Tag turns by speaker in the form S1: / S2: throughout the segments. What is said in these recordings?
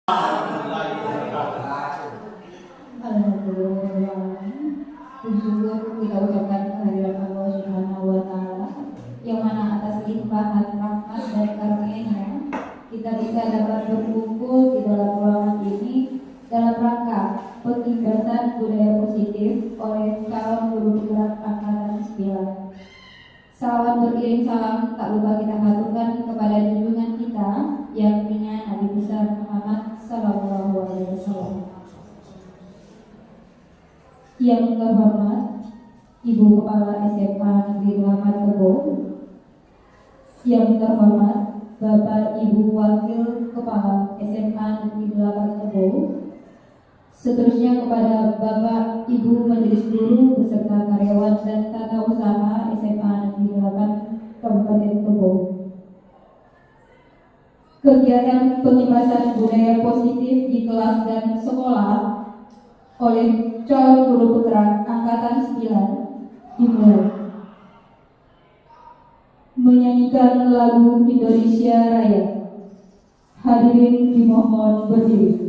S1: Alhamdulillah, bersyukur kita ucapkan kehadiran Allah Subhanahu wa Ta'ala, yang mana atas limpahan rahmat dan karunia-Nya kita bisa dapat berkumpul di dalam ruangan ini dalam rangka pengibasan budaya positif oleh calon guru penggerak angkatan 9. Salawat beriring salam tak lupa kita haturkan kepada junjungan kita yang mulia Nabi besar Muhammad Sallallahu Alaihi Wasallam. Yang terhormat Ibu Kepala SMA Negeri 8 Tebo, yang terhormat Bapak Ibu Wakil Kepala SMA Negeri 8 Tebo, seterusnya kepada Bapak Ibu Majelis Guru beserta karyawan dan tata usaha SMA Negeri 8 Kabupaten Tebo. Kegiatan pengibasan budaya positif di kelas dan sekolah oleh calon guru penggerak angkatan 9 dimulai. Menyanyikan lagu Indonesia Raya. Hadirin dimohon berdiri.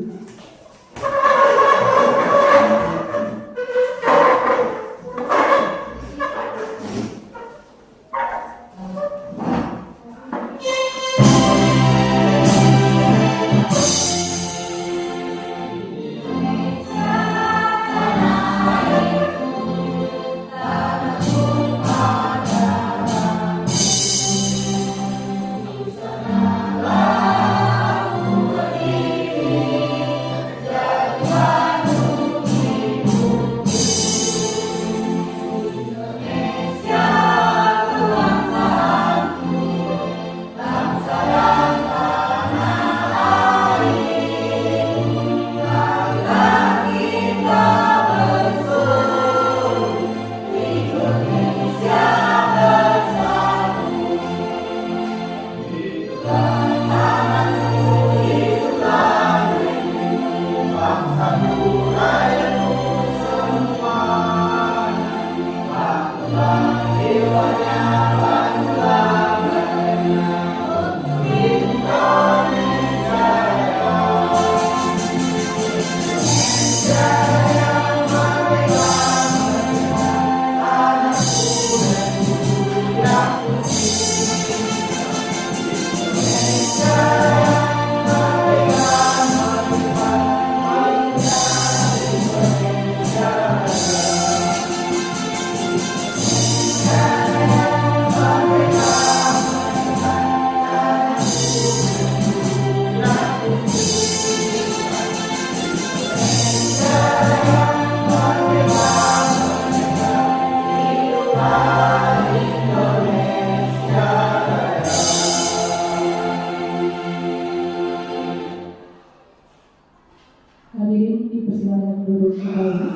S1: Hadirin dipersilakan duduk kembali.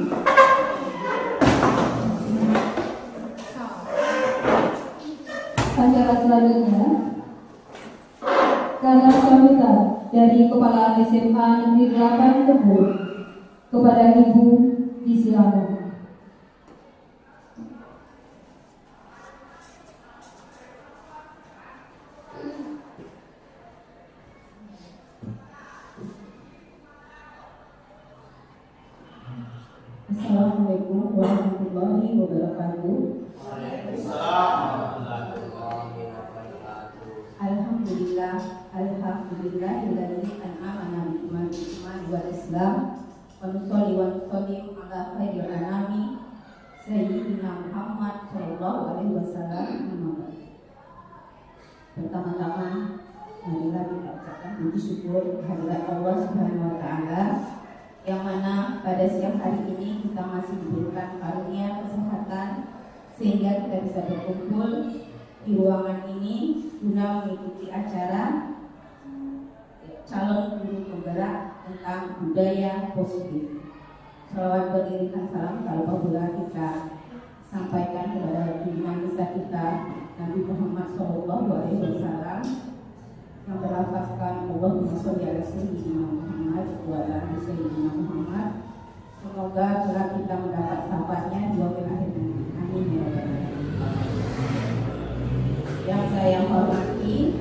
S1: Acara selanjutnya, karena sambutan dari Kepala SMA Negeri 8 Tebo kepada Ibu disilakan. Assalamualaikum warahmatullahi wabarakatuh. Alhamdulillah, alhamdulillahilladzi an'amana bi'iman wal Islam wa nusolli wa nusallim ala khairil anami sayyidina Muhammad sallallahu alaihi wasallam. Pertama-tama marilah kita ucapkan puji syukur kehadirat Allah Subhanahu wa Ta'ala, yang mana pada siang hari ini kita masih diberikan karunia kesehatan sehingga kita bisa berkumpul di ruangan ini guna mengikuti acara calon guru penggerak tentang budaya positif. Salawat beriringan salam tak lupa pula kita sampaikan kepada junjungan besar kita Nabi Muhammad SAW yang berlafazkan Allahumma sholli ala sayyidina Muhammad wa ala ali sayyidina Muhammad. Semoga kelak kita mendapat syafaatnya di yaumil akhir nanti. Amin ya rabbal alamin. Yang saya hormati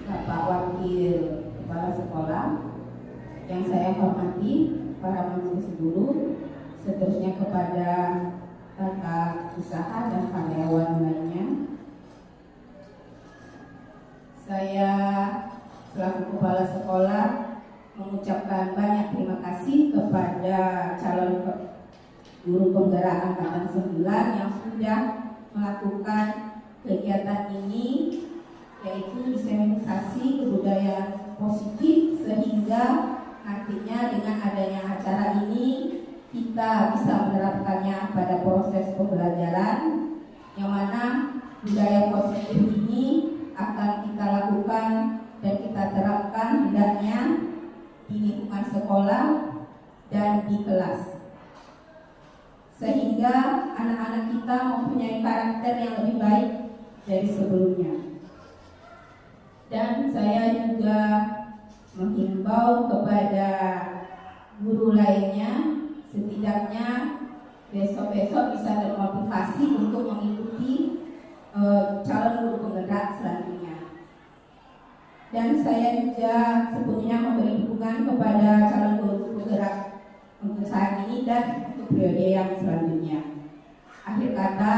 S1: Bapak Wakil Kepala Sekolah,
S2: Yang saya hormati para majelis guru, seterusnya kepada tata usaha dan karyawan lainnya. Saya selaku kepala sekolah mengucapkan banyak terima kasih kepada calon guru penggerak angkatan 9 yang sudah melakukan kegiatan ini, yaitu diseminasi kebudayaan positif, sehingga nantinya dengan adanya acara ini kita bisa menerapkannya pada proses pembelajaran, yang mana budaya positif ini akan kita lakukan dan kita terapkan hendaknya di lingkungan sekolah dan di kelas, sehingga anak-anak kita mempunyai karakter yang lebih baik dari sebelumnya. Dan saya juga menghimbau kepada guru lainnya, setidaknya besok-besok bisa termotivasi untuk mengikuti calon guru penggerak selanjutnya. Dan saya juga sebetulnya memberi dukungan kepada calon guru penggerak untuk saat ini dan untuk periode yang selanjutnya. Akhir kata,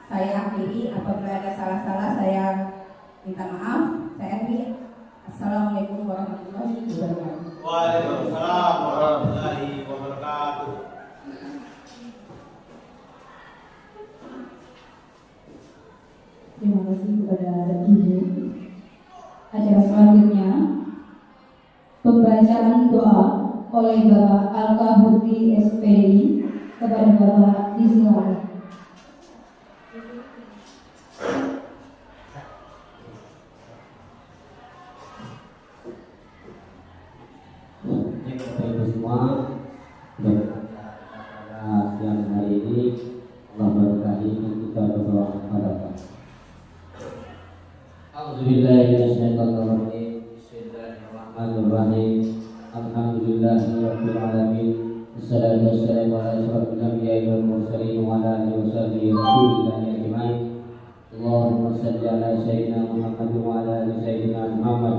S2: saya akhiri. Apabila ada salah-salah saya minta maaf. Saya akhiri. Assalamualaikum warahmatullahi wabarakatuh.
S3: Waalaikumsalam warahmatullahi wabarakatuh.
S1: Terima kasih kepada Ibu. Acara selanjutnya pembacaan doa oleh Bapak Al-Kahudi SPDI kepada Bapak Disilakan.
S4: Bapak-Ibu semua, pada siang hari ini Allah berkahi kita berdoa kepada Allah. A'udzubillahiminasyaitonirrajim. Bismillahirrahmanirrahim. Alhamdulillahirabbil alamin. Wassalatu wassalamu ala asyrofil anbiya'i wal mursalin wa ala alihi washabihi rasulillahi ajmain. Allahumma shalli ala sayyidina Muhammad wa ala ali sayyidina Muhammad.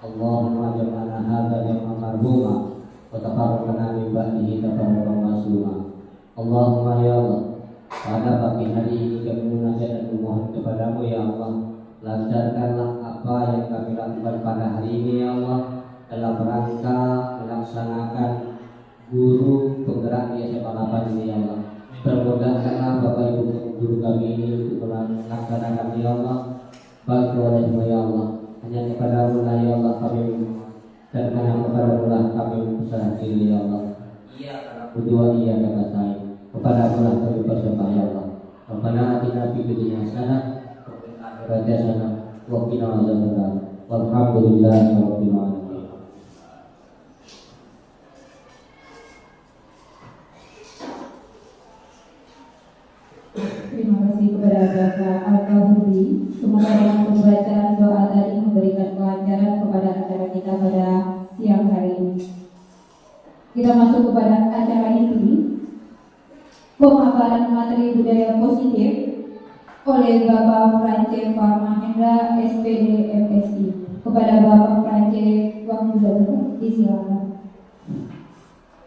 S4: Allahumma ja'alna hadza yawman marhuma wa taqabbal min ba'dihi taqabbalan masuma. Allahumma ya Allah, pada pagi hari ini kami munajat dan memohon kepadamu ya Allah, lancarkanlah apa yang kami lakukan pada hari ini ya Allah, dalam rangka melaksanakan guru penggerak di SMA 8 ini ya Allah. Permudahkanlah Bapak Ibu guru kami ini untuk melaksanakan ya Allah. Bagi olehmu ya Allah, hanya kepada-Mu ya Allah kami dan hanya kepada-Mu kami berserah diri ya Allah. Iya karena berdua iya kata saya. Kepada-Mu kami bersembah ya Allah. Rabbana atina fid dunya hasanah wa fil akhirati hasanah wa qina adzabannar. Walhamdulillahi rabbil alamin.
S1: Terima kasih kepada Bapak Al-Kahudi. Semoga dengan pembacaan doa tadi memberikan kelancaran kepada acara kita pada siang hari ini. Kita masuk kepada acara inti, pemaparan materi budaya positif oleh Bapak France Farmahendra SPD MSI. Kepada Bapak France, waktu sudah disilakan.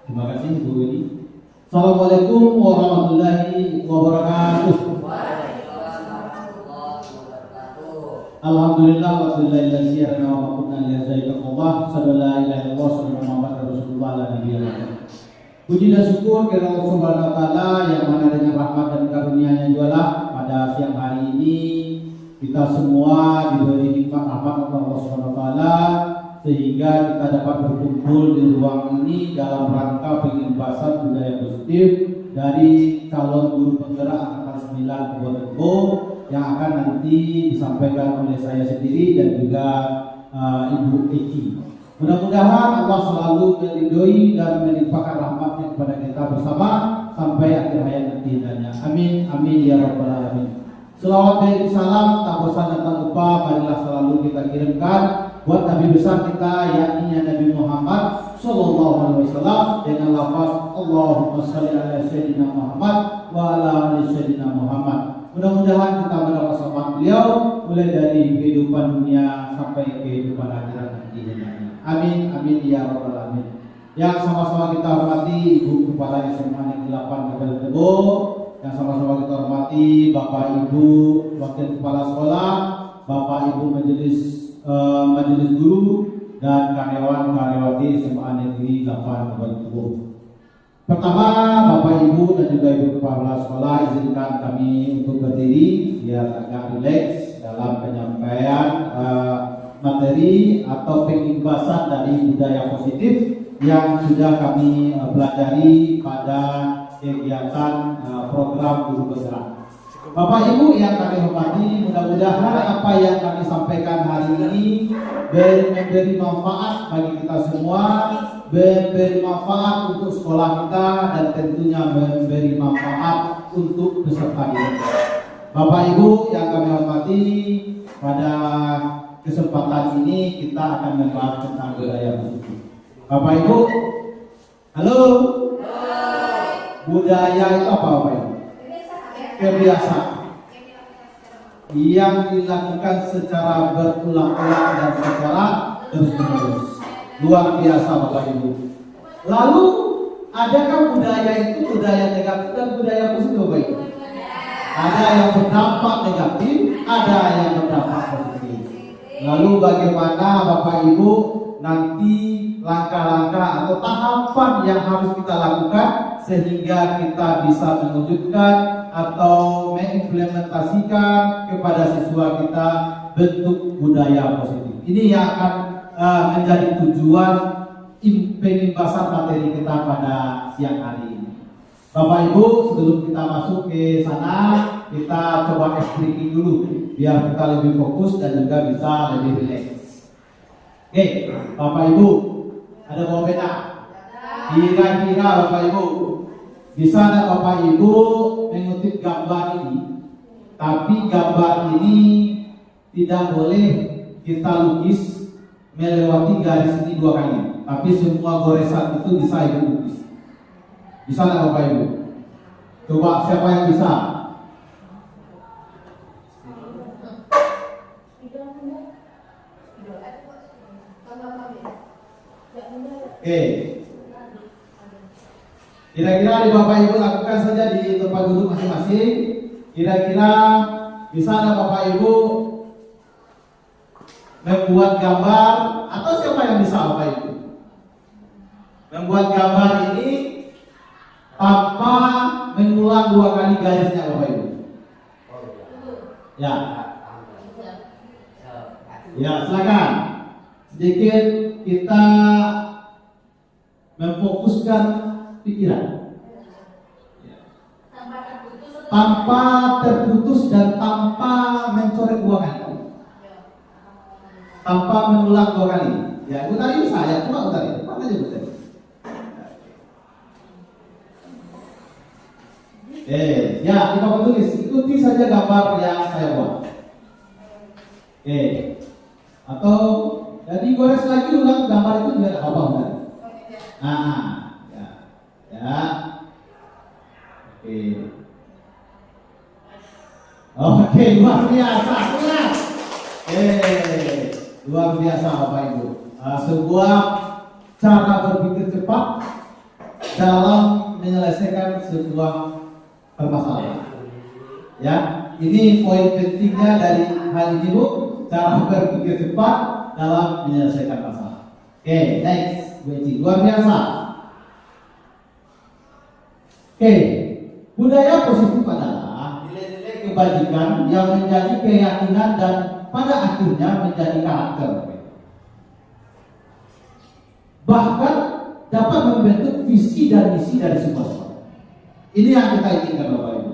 S3: Terima kasih Bu Weni. Assalamualaikum warahmatullahi wabarakatuh. Alhamdulillah wa billahi siyarna wa kunna lillahi sallallahu alaihi wasallam. Puji dan syukur kepada Allah Subhanahu wa taala yang mana dengan rahmat dan karunia-Nya jualah pada siang hari ini kita semua diberi nikmat rahmat Allah Subhanahu wa taala sehingga kita dapat berkumpul di ruang ini dalam rangka pengimbasan budaya positif dari calon guru penggerak angkatan 9 Purwokerto yang akan nanti disampaikan oleh saya sendiri dan juga Ibu Eci. Mudah-mudahan Allah selalu meridhoi dan melimpahkan rahmatnya kepada kita bersama sampai akhir hayat nanti. Amin, amin ya rabbal alamin. Selawat dan salam tak bosan dan tak lupa marilah selalu kita kirimkan buat Nabi besar kita yakni Nabi Muhammad sallallahu alaihi wasallam dengan lafaz Allahumma shalli ala sayyidina Muhammad wa ala ali sayyidina Muhammad. Mudah-mudahan kita mendapat syafaat beliau mulai dari kehidupan dunia sampai kehidupan akhirat nanti. Amin, amin ya rabbal alamin. Yang sama-sama kita hormati Ibu Kepala SMA Negeri 8 Kabupaten Tebo, yang sama-sama kita hormati Bapak Ibu Wakil Kepala Sekolah, Bapak Ibu Majelis Guru dan karyawan-karyawati SMA Negeri 8 Kabupaten Tebo. Pertama, Bapak Ibu dan juga Ibu Kepala Sekolah, izinkan kami untuk berdiri biar agak rileks dalam penyampaian materi atau pengibasan dari budaya positif yang sudah kami pelajari pada kegiatan program Guru Bergerak. Bapak Ibu yang kami hormati, mudah-mudahan apa yang kami sampaikan hari ini memberi manfaat bagi kita semua, memberi manfaat untuk sekolah kita, dan tentunya memberi manfaat untuk peserta didik. Bapak Ibu yang kami hormati, pada kesempatan ini kita akan membahas tentang budaya positif. Bapak Ibu, halo. Budaya itu apa Bapak Ibu? Kebiasaan yang dilakukan secara berulang-ulang dan secara terus-menerus. Luar biasa Bapak Ibu. Lalu adakah budaya itu budaya negatif dan budaya positif Bapak Ibu? Ada yang berdampak negatif, ada yang berdampak positif. Lalu bagaimana Bapak Ibu nanti langkah-langkah atau tahapan yang harus kita lakukan sehingga kita bisa mewujudkan atau mengimplementasikan kepada siswa kita bentuk budaya positif. Ini yang akan menjadi tujuan pengibasan materi kita pada siang hari ini. Bapak Ibu, sebelum kita masuk ke sana, kita coba explain dulu biar kita lebih fokus dan juga bisa lebih rileks. Oke, Bapak Ibu, ada bawa peta? Kira-kira Bapak Ibu bisa nggak Bapak Ibu mengutip gambar ini? Tapi gambar ini tidak boleh kita lukis melewati garis ini 2 kali. Tapi semua goresan itu bisa Ibu lukis. Bisa nggak Bapak Ibu? Coba siapa yang bisa? Oke. Kira-kira di Bapak Ibu lakukan saja di tempat duduk masing-masing. Kira-kira bisa nggak Bapak Ibu membuat gambar, atau siapa yang bisa Bapak Ibu membuat gambar ini tanpa mengulang 2 kali garisnya Bapak Ibu? Ya. Ya, silakan. Sedikit kita memfokuskan pikiran tanpa terputus dan tanpa mencoret 2 kali, tanpa mengulang 2 kali. Ya, Bu tadi bisa ya, coba Bu tadi, mana aja Bu tadi. Ya, kita tulis, ikuti saja gambar yang saya buat. Atau jadi gores lagi ulang gambar itu juga tidak apa-apa kan? Ya. Oke, luar biasa. Luar biasa Bapak Ibu. Sebuah cara berpikir cepat dalam menyelesaikan sebuah permasalahan. Ya, ini poin pentingnya dari hal ini Bu, cara berpikir cepat dalam menyelesaikan masalah. Oke, next, Bu Eci. Luar biasa. Oke, budaya positif adalah nilai-nilai kebajikan yang menjadi keyakinan dan pada akhirnya menjadi karakter. Bahkan dapat membentuk visi dan misi dari sebuah sekolah. Ini yang kita inginkan Bapak Ibu.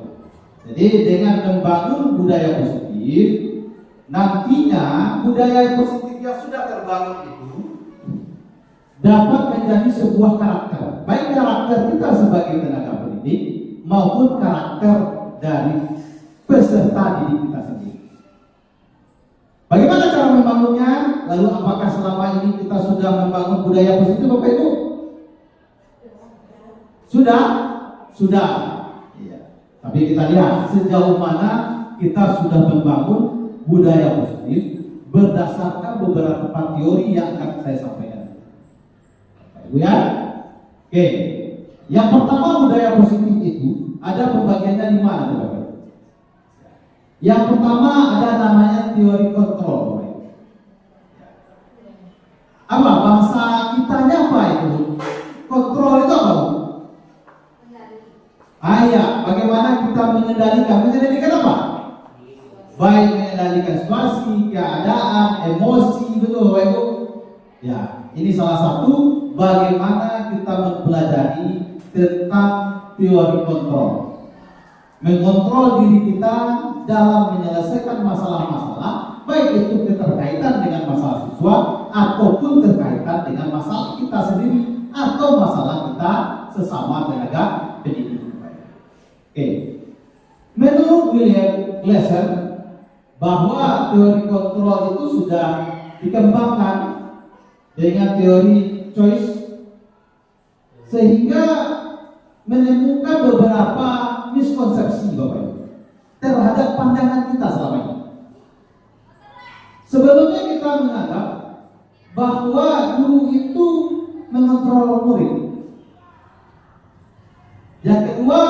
S3: Jadi dengan membangun budaya positif, nantinya budaya positif yang sudah terbangun itu dapat menjadi sebuah karakter, baik karakter kita sebagai tenaga pendidik maupun karakter dari peserta didik kita sendiri. Bagaimana cara membangunnya? Lalu apakah selama ini kita sudah membangun budaya positif Bapak Ibu? Sudah. Iya. Tapi kita lihat sejauh mana kita sudah membangun budaya positif berdasarkan beberapa teori yang akan saya sampaikan. Ibu ya. Oke. Yang pertama budaya positif itu ada pembagiannya 5 nanti Bapak. Yang pertama ada namanya teori kontrol. Apa bahasa kitanya apa itu? Kontrol itu apa? Bagaimana kita mengendalikan apa? Baik mengendalikan situasi, keadaan, emosi, betul Bapak Ibu. Ya, ini salah satu bagaimana kita mempelajari tentang teori kontrol. Mengontrol diri kita dalam menyelesaikan masalah-masalah, baik itu keterkaitan dengan masalah siswa ataupun terkaitan dengan masalah kita sendiri atau masalah kita sesama tenaga pendidik. Oke. Menurut William Glasser bahwa teori kontrol itu sudah dikembangkan dengan teori choice sehingga menemukan beberapa miskonsepsi Bapak Ibu terhadap pandangan kita selama ini. Sebelumnya kita menganggap bahwa guru itu mengontrol murid. Yang kedua,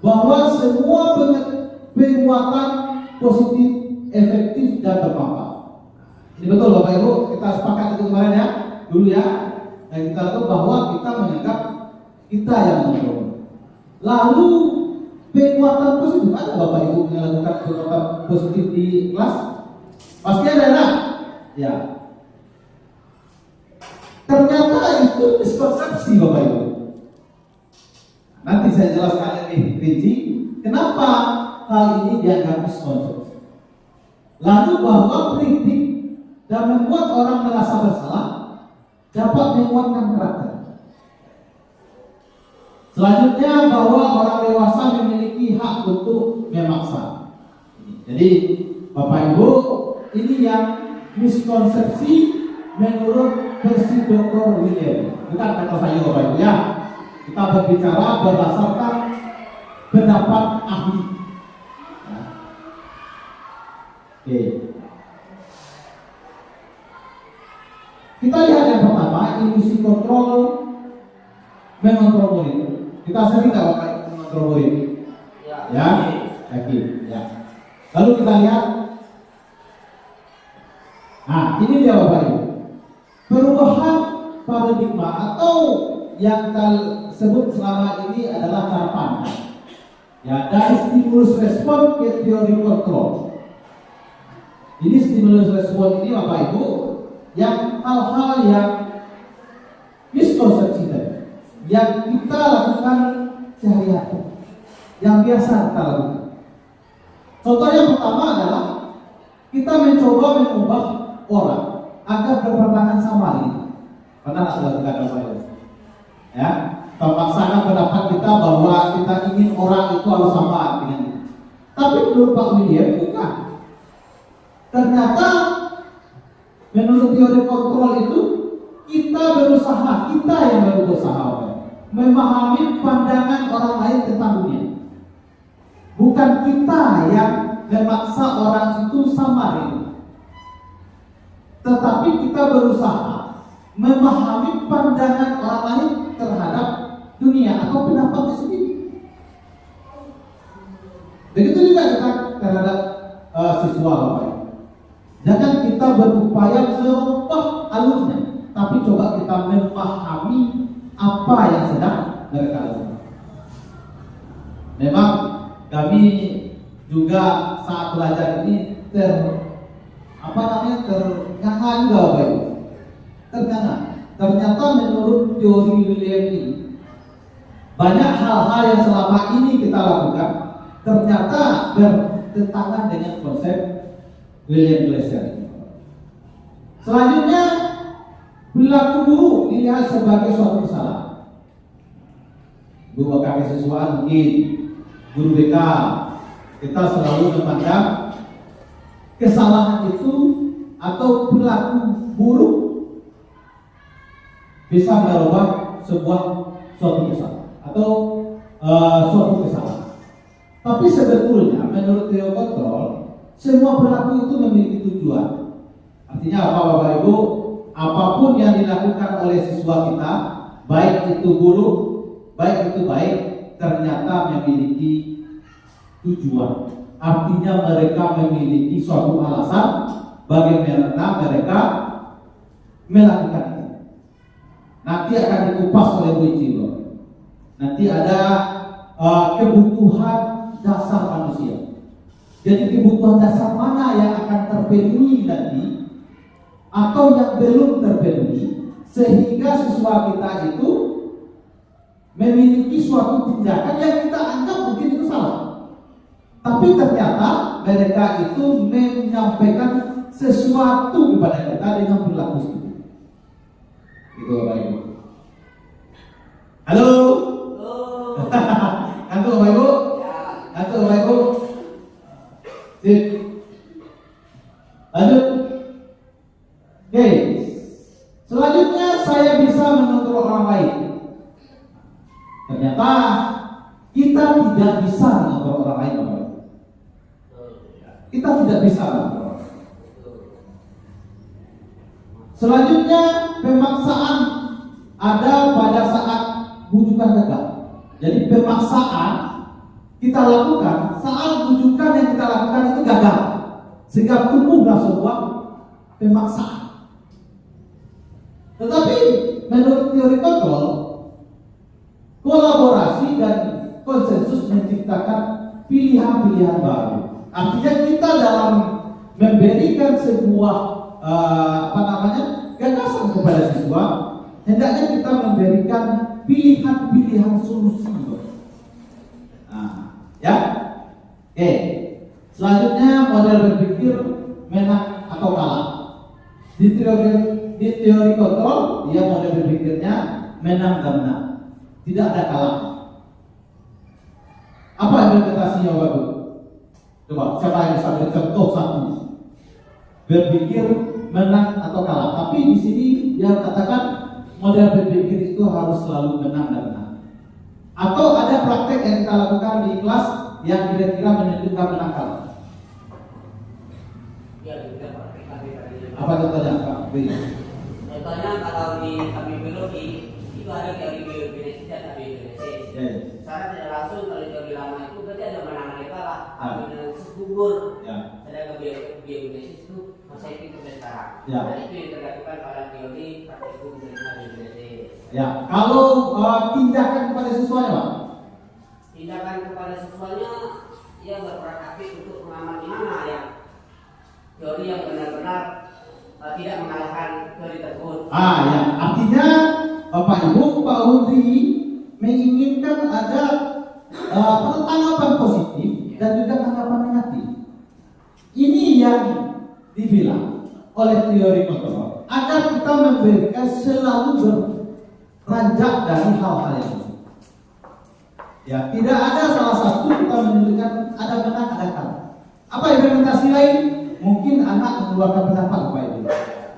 S3: bahwa semua penguatan positif, efektif dan bermanfaat. Ini betul Bapak Ibu, kita sepakat itu kemarin ya, dulu ya. Dan kita tahu bahwa kita menganggap kita yang mengontrol. Lalu penguatan positif ada Bapak Ibu melakukan penguatan positif di kelas? Pasti ada ya? Ya. Ternyata itu miskonsepsi Bapak Ibu. Nanti saya jelaskan lebih rinci kenapa hal ini dianggap miskonsepsi. Lalu bahwa kritik dan membuat orang merasa bersalah dapat menguatkan karakter. Selanjutnya bahwa orang dewasa memiliki hak untuk memaksa. Jadi Bapak Ibu, ini yang miskonsepsi menurut versi Dr. William. Bukan kata saya Bapak Ibu ya. Kita berbicara berdasarkan pendapat ahli. Ya. Oke. Kita lihat yang pertama, ilusi kontrol mengontrol murid. Kita sering nggak Bapak mengontrol murid? Ya, yakin. Ya. Lalu kita lihat. Nah, ini dia Bapak Ibu. Perubahan paradigma atau yang kita sebut selama ini adalah cara pandang. Ya, dari stimulus respon ke teori kontrol. Ini stimulus respon ini Bapak Ibu yang hal-hal yang miskonsepsi tadi, yang kita lakukan sehari-hari, yang biasa kita lakukan. Contoh yang pertama adalah kita mencoba mengubah orang agar berpandangan sama ini. Pernah tidak lakukan Bapak Ibu? Ya, memaksakan pendapat kita bahwa kita ingin orang itu harus sama dengan kita. Tapi menurut Pak William bukan. Ternyata menurut teori kontrol itu kita yang berusaha memahami pandangan orang lain tentang dunia. Bukan kita yang memaksa orang itu sama dengan. Tetapi kita berusaha memahami pandangan orang lain terhadap dunia atau pendapatnya sendiri. Begitu juga kita terhadap siswa. Jangan kita berupaya merubah alurnya, tapi coba kita memahami apa yang sedang mereka lakukan. Memang kami juga saat belajar ini ternganga juga Bapak Ibu. Ternganga. Ternyata menurut teori William ini banyak hal-hal yang selama ini kita lakukan ternyata bertentangan dengan konsep William Glasser. Selanjutnya, perilaku guru dilihat sebagai suatu kesalahan. Guru kakek siswa mungkin guru BK, kita selalu memandang kesalahan itu atau perilaku buruk bisa merubah suatu kesalahan atau suatu kesalahan. Tapi sebetulnya menurut teori kontrol semua perilaku itu memiliki tujuan. Artinya apa Bapak Ibu? apapun yang dilakukan oleh siswa kita, baik itu buruk, baik itu baik, ternyata memiliki tujuan. Artinya mereka memiliki suatu alasan bagaimana mereka melakukan itu. Nanti akan dikupas oleh Bu Ichiro. Nanti ada kebutuhan dasar manusia. Jadi kebutuhan dasar mana yang akan terpenuhi nanti atau yang belum terpenuhi, sehingga siswa kita itu memiliki suatu tindakan yang kita anggap mungkin itu salah, tapi ternyata mereka itu menyampaikan sesuatu kepada kita dengan perilaku seperti itu. Itu Bapak Ibu. Halo. Ngantuk Bapak Ibu? Ngantuk Bapak Ibu? Sip. Lanjut. Oke. Selanjutnya saya bisa menuntut orang lain. Ternyata kita tidak bisa menuntut orang lain, Bapak Ibu. Kita tidak bisa menuntut orang lain. Selanjutnya, pemaksaan ada pada saat bujukan gagal. Jadi pemaksaan kita lakukan saat bujukan yang kita lakukan itu gagal, sehingga tumbuhlah sebuah pemaksaan. Tetapi menurut teori kontrol, kolaborasi dan konsensus menciptakan pilihan-pilihan baru. Artinya kita dalam memberikan sebuah gagasan kepada siswa, hendaknya kita memberikan pilihan-pilihan solusi. Nah, ya. Oke. Selanjutnya model berpikir menang atau kalah. Di teori kontrol, dia model berpikirnya menang dan menang. Tidak ada kalah. Apa interpretasinya, Bapak? Coba siapa yang bisa beri contoh satu? Berpikir menang atau kalah. Tapi di sini dia katakan model berpikir itu harus selalu menang dan menang. Atau ada praktek yang kita lakukan di kelas yang kira-kira menentukan menang kalah.
S4: Ya, kita praktekkan tadi.
S3: Apa contohnya, Pak?
S4: Contohnya kalau di biologi itu ada teori biogenesis dan abiogenesis. Secara tidak langsung kalau teori lama itu berarti ada menang dan kalah. Abiogenesis gugur. Sedangkan biogenesis itu masa itu sekarang. Dan itu yang terlakukan pada teori praktek abiogenesis.
S3: Ya, kalau tindakan kepada siswanya, Pak?
S4: Tindakan kepada siswanya ia berperan aktif untuk mengamati mana yang teori yang benar-benar tidak mengalahkan teori tersebut.
S3: Ya, artinya Bapak Ibu, Pak Udri menginginkan ada tanggapan positif dan juga tanggapan negatif. Ini yang dibilang oleh teori kontrol agar kita memberikan selalu beranjak dari hal-hal yang positif. Ya, tidak ada salah satu kita menunjukkan ada menang ada kalah. Apa implementasi lain? Mungkin anak mengeluarkan pendapat Bapak Ibu,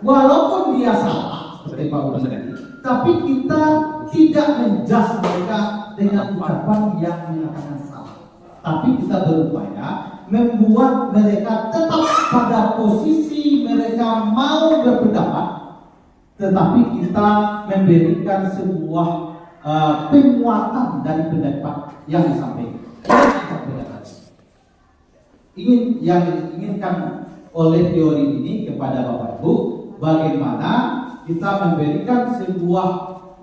S3: walaupun dia salah seperti Pak Udri tadi, tapi kita tidak menjudge mereka dengan ucapan yang menyatakan salah. Tapi kita berupaya membuat mereka tetap pada posisi mereka mau berpendapat, tetapi kita memberikan sebuah penguatan dari pendapat yang disampaikan. Yang diinginkan oleh teori ini kepada Bapak Ibu, bagaimana kita memberikan sebuah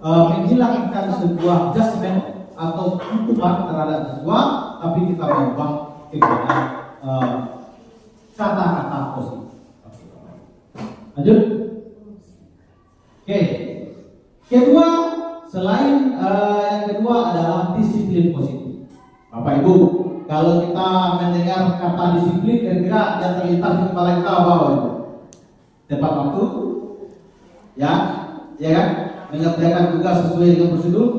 S3: menghilangkan sebuah judgment atau hukuman terhadap siswa, tapi kita mengubah kepada kata-kata positif. Lanjut. Oke. Kedua, selain yang kedua adalah disiplin positif. Bapak Ibu, kalau kita mendengar kata disiplin, kira-kira yang terlintas di kepala kita apa, Bapak Ibu? Tepat waktu, ya kan? Mengerjakan tugas sesuai dengan prosedur,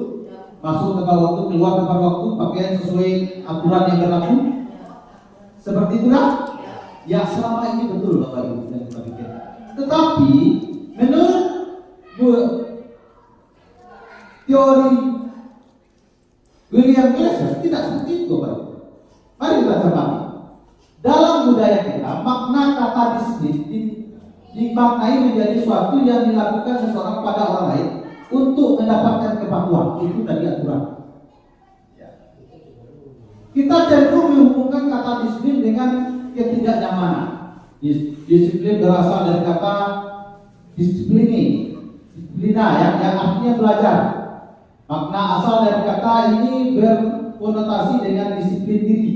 S3: masuk tepat waktu, keluar tepat waktu, pakaian sesuai aturan yang berlaku. Seperti itulah. Ya, selama ini betul Bapak Ibu yang kita pikir. Tetapi menurut teori William Glasser tidak seperti itu, Bapak Ibu. Mari kita cermati. Dalam budaya kita, makna kata disiplin dimaknai menjadi suatu yang dilakukan seseorang pada orang lain untuk mendapatkan kepatuhan. Itu tadi aturan. Kita cenderung menghubungkan kata disiplin dengan ketidaknyamanan. Disiplin berasal dari kata disiplina yang artinya belajar. Makna asal dari kata ini berkonotasi dengan disiplin diri.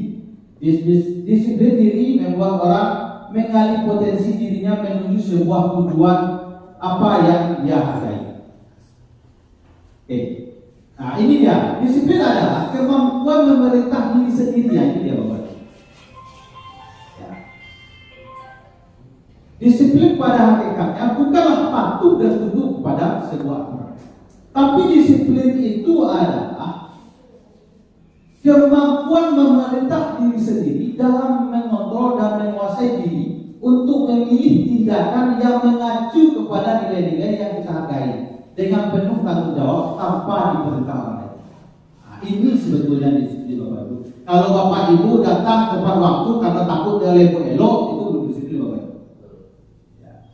S3: Disiplin diri membuat orang mengali potensi dirinya menuju sebuah tujuan apa yang dia hargai. Oke. Nah ini dia, disiplin adalah kemampuan memerintah diri sendiri. Ini dia Bapak. Ya. Disiplin pada hakikatnya bukanlah patuh dan tunduk pada sebuah aturan. Tapi disiplin itu adalah kemampuan memerintah diri sendiri dalam mengontrol dan menguasai diri untuk memilih tindakan yang mengacu kepada nilai-nilai yang kita hargai dengan penuh tanggung jawab tanpa diperintah orang lain. Nah, ini sebetulnya disiplin Bapak Ibu. Kalau Bapak Ibu datang tepat waktu karena takut elok, itu belum disiplin Bapak Ibu. Ya.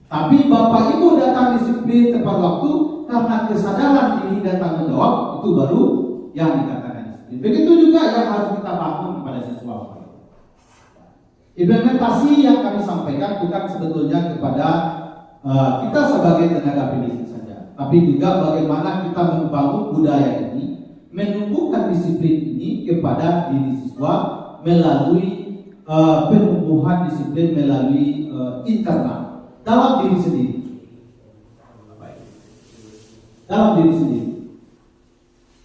S3: Tapi Bapak Ibu datang disiplin tepat waktu karena kesadaran diri dan tanggung jawab, itu baru yang dikatakan disiplin. Begitu juga yang harus kita bangun kepada siswa. Implementasi yang kami sampaikan bukan sebetulnya kepada kita sebagai tenaga pendidik saja, tapi juga bagaimana kita membangun budaya ini, menumbuhkan disiplin ini kepada diri siswa melalui penumbuhan disiplin melalui internal dalam diri sendiri. Dalam diri sendiri.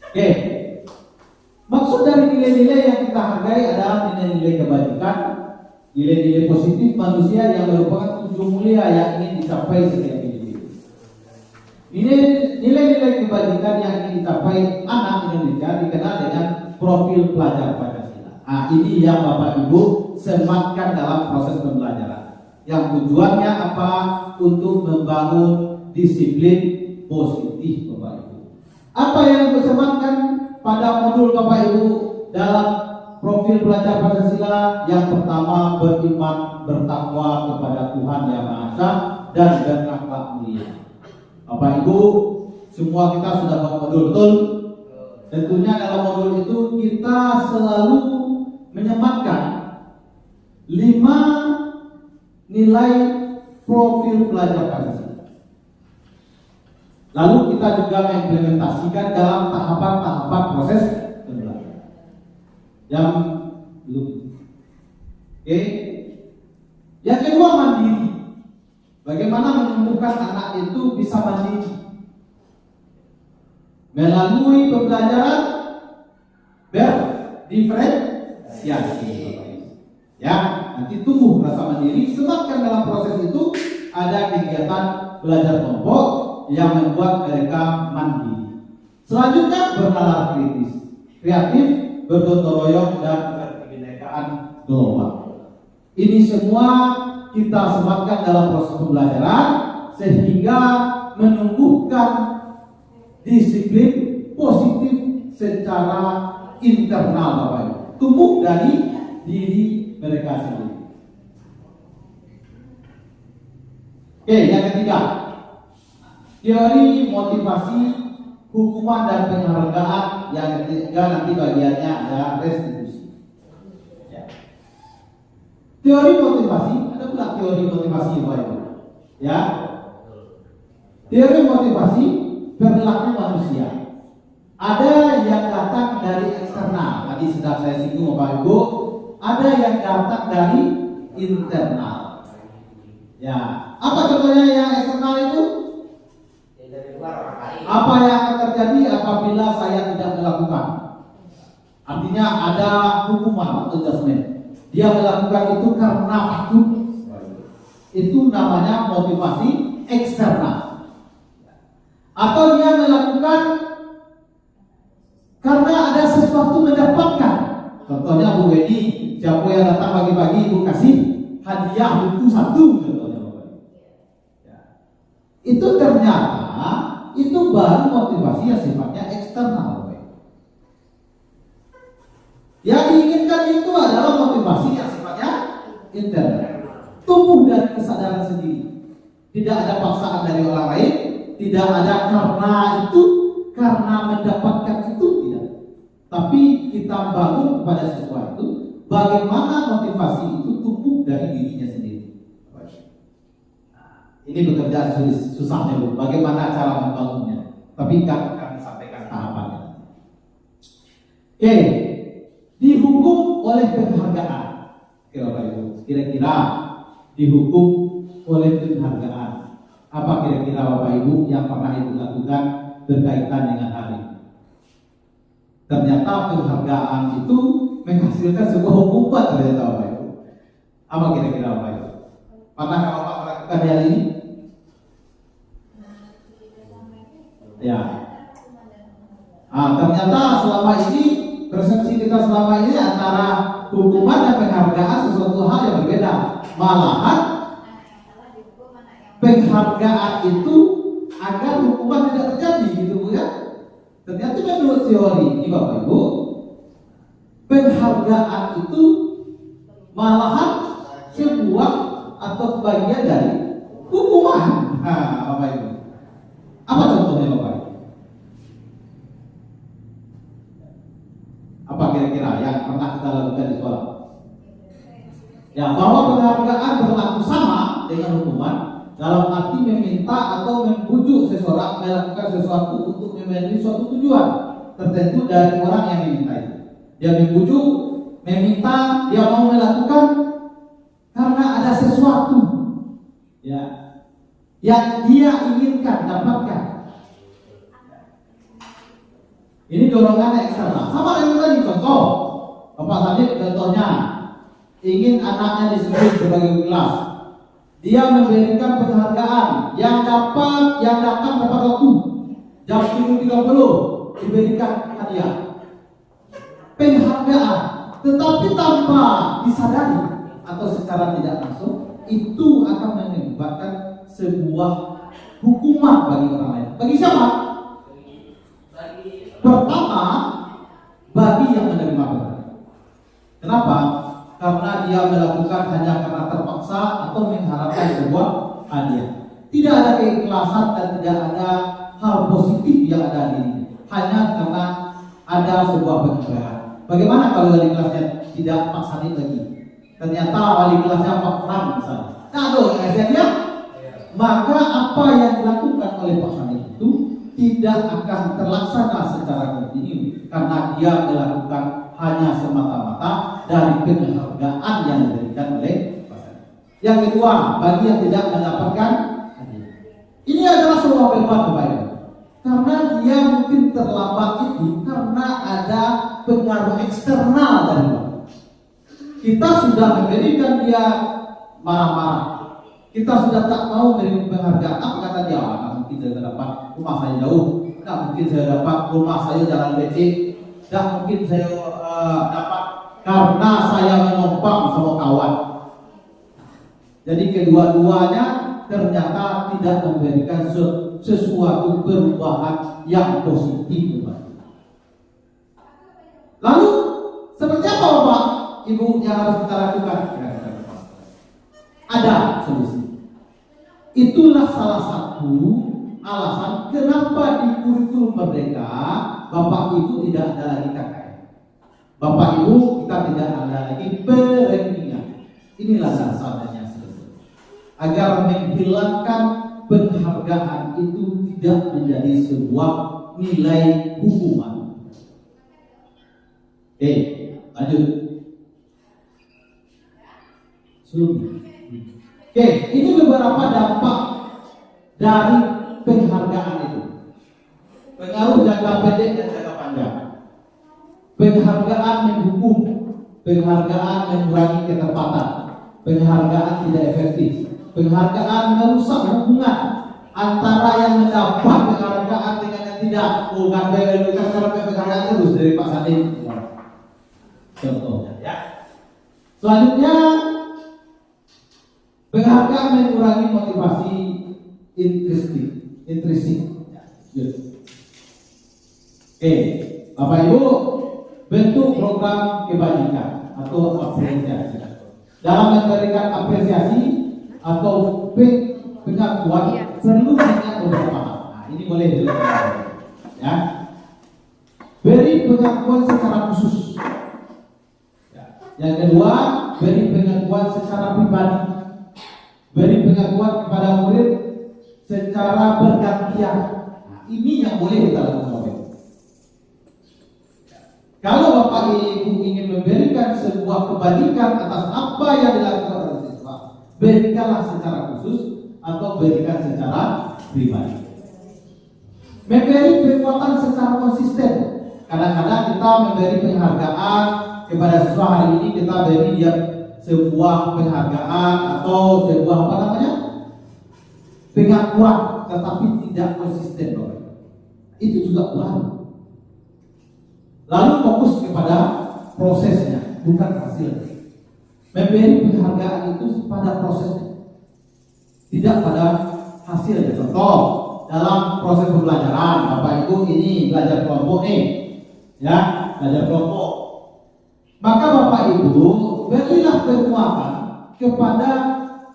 S3: Oke. Maksud dari nilai-nilai yang kita hargai adalah nilai-nilai kebajikan, nilai-nilai positif manusia yang merupakan tujuan mulia yang ingin dicapai setiap individu. Nilai-nilai kebajikan yang ingin dicapai anak Indonesia dikenal dengan profil pelajar Pancasila. Nah, ini yang Bapak Ibu sematkan dalam proses pembelajaran. Yang tujuannya apa? Untuk membangun disiplin positif Bapak Ibu. Apa yang disematkan pada modul Bapak Ibu dalam profil pelajar Pancasila? Yang pertama, beriman bertakwa kepada Tuhan Yang Maha Esa dan berakhlak mulia. Bapak Ibu, semua kita sudah buat modul, betul? Tentunya dalam modul itu kita selalu menyematkan 5 nilai profil pelajar Pancasila. Lalu kita juga mengimplementasikan dalam tahapan-tahapan proses pembelajaran. Yang belum. Oke. Yang kedua, mandiri. Bagaimana menumbuhkan anak itu bisa mandiri melalui pembelajaran berdiferensiasi. Ya, nanti tumbuh rasa mandiri. Sematkan dalam proses itu ada kegiatan belajar kelompok yang membuat mereka mandiri. Selanjutnya, bernalar kritis, kreatif, bergotong royong dan kebinekaan global. Ini semua kita sematkan dalam proses pembelajaran sehingga menumbuhkan disiplin positif secara internal Bapak Ibu. Tumbuh dari diri mereka sendiri. Oke, yang ketiga, teori motivasi, hukuman dan penghargaan. Yang ketiga nanti bagiannya ada restitusi. Ya. Teori motivasi, ada pula teori motivasi Bapak Ibu. Ya. Teori motivasi perilaku manusia. Ada yang datang dari eksternal. Tadi sudah saya singgung Bapak Ibu. Ada yang datang dari internal. Ya. Apa contohnya yang eksternal itu? Apa yang akan terjadi apabila saya tidak melakukan? Artinya ada hukuman atau judgment. Dia melakukan itu karena takut. Itu namanya motivasi eksternal. Atau dia melakukan karena ada sesuatu mendapatkan. Contohnya Bu Weni, siapa yang datang pagi-pagi Ibu kasih hadiah buku 1 contohnya. Ya. Itu ternyata itu baru motivasi yang sifatnya eksternal. Yang diinginkan itu adalah motivasi yang sifatnya internal. Tumbuh dari kesadaran sendiri. Tidak ada paksaan dari orang lain, tidak ada karena itu, karena mendapatkan itu, tidak. Tapi kita bangun kepada sesuatu, bagaimana motivasi itu tumbuh dari dirinya sendiri. Ini pekerjaan susahnya, Bu. Bagaimana cara membangunnya? Tapi kami sampaikan tahapannya. Oke, dihukum oleh penghargaan. Kira-kira dihukum oleh penghargaan. Apa kira-kira Bapak Ibu yang pernah Ibu lakukan berkaitan dengan hal ini? Ternyata penghargaan itu menghasilkan sebuah hukuman ternyata Bapak Ibu. Apa kira-kira Bapak Ibu? Pernah Bapak melakukan hal ini? Ya. Ternyata selama ini persepsi kita selama ini antara hukuman dan penghargaan sesuatu hal yang berbeda. Malahan penghargaan itu agar hukuman tidak terjadi, gitu Bu ya. Ternyata menurut teori ini Bapak Ibu, penghargaan itu malahan sebuah atau bagian dari hukuman. Bapak Ibu. Apa contohnya Bapak Ibu? Apa kira-kira yang pernah kita lakukan di sekolah? Ya, bahwa penghargaan berlaku sama dengan hukuman dalam arti meminta atau membujuk seseorang melakukan sesuatu untuk memenuhi suatu tujuan tertentu dari orang yang meminta itu. Dia membujuk, meminta, dia mau melakukan karena ada sesuatu ya yang dia inginkan dapatkan. Ini dorongan eksternal. Sama dengan tadi contoh, Bapak Sadip contohnya ingin anaknya disebut sebagai kelas. Dia memberikan penghargaan yang datang tepat waktu jam 7.30 diberikan hadiah. Penghargaan, tetapi tanpa disadari atau secara tidak langsung itu akan menyebabkan sebuah hukuman bagi orang lain. Bagi siapa? Pertama, bagi yang menerima penghargaan. Kenapa? Karena dia melakukan hanya karena terpaksa atau mengharapkan sebuah hadiah. Tidak ada keikhlasan dan tidak ada hal positif yang ada di dirinya. Hanya karena ada sebuah penghargaan. Bagaimana kalau wali kelasnya tidak paksa lagi? Ternyata wali kelasnya Pak Fran misalnya. Nah, dia maka apa yang dilakukan oleh Pak Sandi itu tidak akan terlaksana secara kontinu karena dia melakukan hanya semata-mata dari penghargaan yang diberikan oleh Pak Sandi. Yang kedua, bagi yang tidak mendapatkan hadiah. Ini adalah sebuah beban Bapak Ibu. Karena dia mungkin terlambat itu karena ada pengaruh eksternal dari Bapak. Kita sudah memberikan dia marah-marah. Kita sudah tak mau menerima penghargaan. Apa kata dia? Nah, mungkin saya dapat rumah saya jauh. Nah, mungkin saya dapat rumah saya jalan becek. Dan mungkin saya dapat karena saya menopang sama kawan. Jadi kedua-duanya ternyata tidak memberikan sesuatu perubahan yang positif. Lalu seperti apa Bapak Ibu yang harus kita lakukan? Ada solusi. Itulah salah satu alasan kenapa di kurikulum Merdeka Bapak Ibu tidak ada lagi KKN. Bapak Ibu kita tidak ada lagi perenkingan. Inilah dasarnya sebetulnya. Agar menghilangkan penghargaan itu tidak menjadi sebuah nilai hukuman. Oke, lanjut. Oke, ini beberapa dampak dari penghargaan itu. Pengaruh jangka pendek dan jangka panjang. Penghargaan menghukum, penghargaan mengurangi ketepatan, penghargaan tidak efektif, penghargaan merusak hubungan antara yang mendapat penghargaan dengan yang tidak. Bukan penghargaan terus dari Pak Sandi. Contohnya, ya. Selanjutnya, penghargaan mengurangi motivasi intrinsik. Oke, Bapak Ibu, bentuk program kebajikan atau apresiasi. Dalam memberikan apresiasi atau pengakuan perlu dengan beberapa hal. Nah, ini boleh dilakukan. Ya. Beri pengakuan secara khusus. Ya. Yang kedua, beri pengakuan secara pribadi. Beri pengakuan kepada murid secara bergantian. Nah, ini yang boleh kita lakukan. Kalau Bapak Ibu ingin memberikan sebuah kebaikan atas apa yang dilakukan oleh siswa, berikanlah secara khusus atau berikan secara pribadi. Memberi penguatan secara konsisten. Kadang-kadang kita memberi penghargaan kepada siswa. Hari ini kita beri dia sebuah penghargaan atau sebuah pengakuan, tetapi tidak konsisten, Bapak. Itu juga kurang. Lalu fokus kepada prosesnya, bukan hasilnya. Memberi penghargaan itu pada prosesnya, tidak pada hasilnya. Contoh, dalam proses pembelajaran, Bapak Ibu ini belajar kelompok nih, ya, belajar kelompok. Maka Bapak Ibu berilah penguatan kepada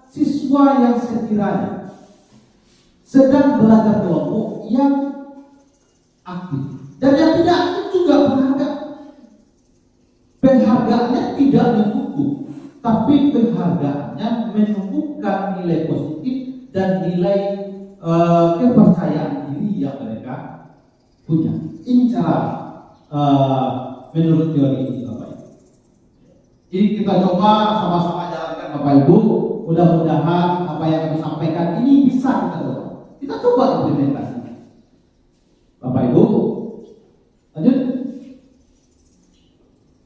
S3: siswa yang sekiranya sedang belajar kelompok yang aktif. Dan yang tidak aktif juga penghargaannya tidak mengukur, tapi penghargaannya menumbuhkan nilai positif dan nilai kepercayaan diri yang mereka punya. Ini cara menurut teori ini, Bapak Ibu. Ini kita coba sama-sama jalankan, Bapak Ibu. Mudah-mudahan apa yang kami sampaikan ini bisa kita coba. Kita coba implementasikan, Bapak Ibu. Lanjut.